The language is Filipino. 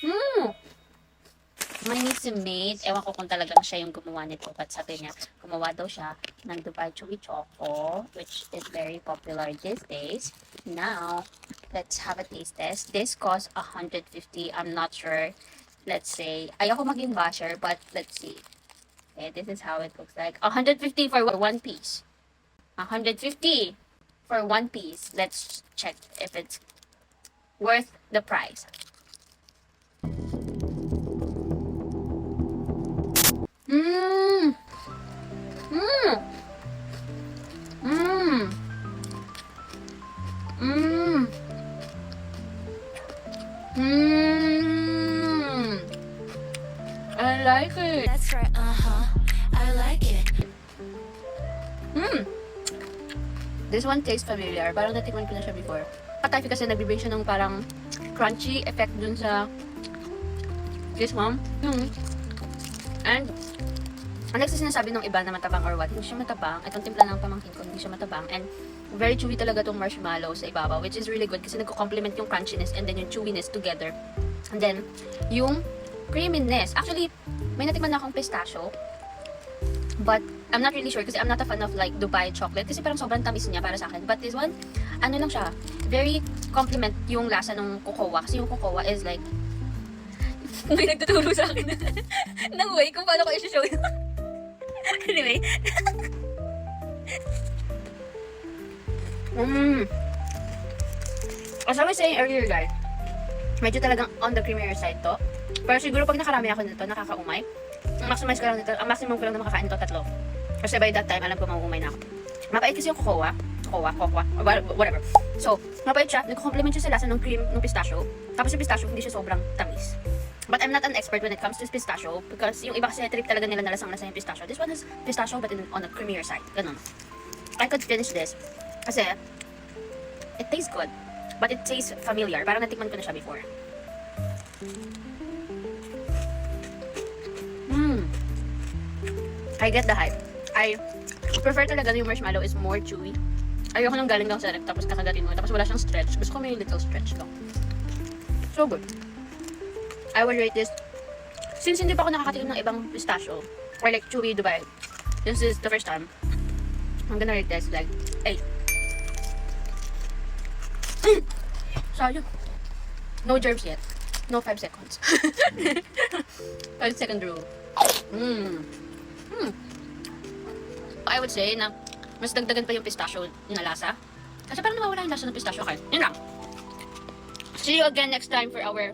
Mm. My niece made, ewan ko kung talagang siya yung gumawa nito, but sabi niya, gumawa daw siya ng Dubai Chewy Choco, which is very popular these days. Now, let's have a taste test. This costs 150. I'm not sure. Let's say, ayoko maging basher, but let's see. Okay, this is how it looks like. 150 for one piece. 150 for one piece. Let's check if it's worth the price. Mmm. Mmm. Mmm. Mmm. Mmm. I like it. That's right, I like it. Mmm. This one tastes familiar. Parang natikman ko na siya before. Katafi kasi nagbibigay siya ng parang crunchy effect dun sa this one. And ang next sinasabi ng iba na matabang or what, hindi siya matabang. Itong timpla ng pamangkin ko, hindi siya matabang. And very chewy talaga tong marshmallow sa ibabaw, which is really good kasi nagko-complement yung crunchiness and then yung chewiness together. And then, yung creaminess. Actually, may natikman na akong pistachio. But, I'm not really sure kasi I'm not a fan of like Dubai chocolate kasi parang sobrang tamis niya para sa akin. But this one, ano lang siya, very complement yung lasa ng cocoa kasi yung cocoa is like, may nagtuturo sa akin ng way kung paano ko i-show yun. Anyway. As I was saying earlier guys, medyo talagang on the creamier side to. Pero siguro pag nakarami ako nito, nakakaumay. Ang maximize ko lang nito, ang maximum ko lang na makakain to 3. Kasi by that time, alam ko mauumay na ako. Mapait kasi yung cocoa, whatever. So, mapait siya, nagko-complement siya sa lasa ng cream ng pistachio. Tapos yung pistachio, hindi siya sobrang tamis. But I'm not an expert when it comes to pistachio because yung iba kasi trip talaga nila nalasang lasa yung pistachio. This one has pistachio but on a creamier side. Ganun. I could finish this kasi it tastes good but it tastes familiar. Parang natikman ko na siya before. I get the hype. I prefer talaga na yung marshmallow is more chewy. Ayoko nang galing lang sa rep tapos kakagatin mo. Tapos wala siyang stretch. Gusto ko may little stretch lang. So good. I would rate this, since hindi pa ako nakakatikim ng ibang pistachio, or like chewy Dubai, this is the first time, I'm gonna rate this like 8. Sayang. No germs yet. No 5 seconds. 5-second rule. I would say na mas dagdagan pa yung pistachio na lasa. Kasi parang nawawala yung lasa ng pistachio kahit. Yun lang. See you again next time for our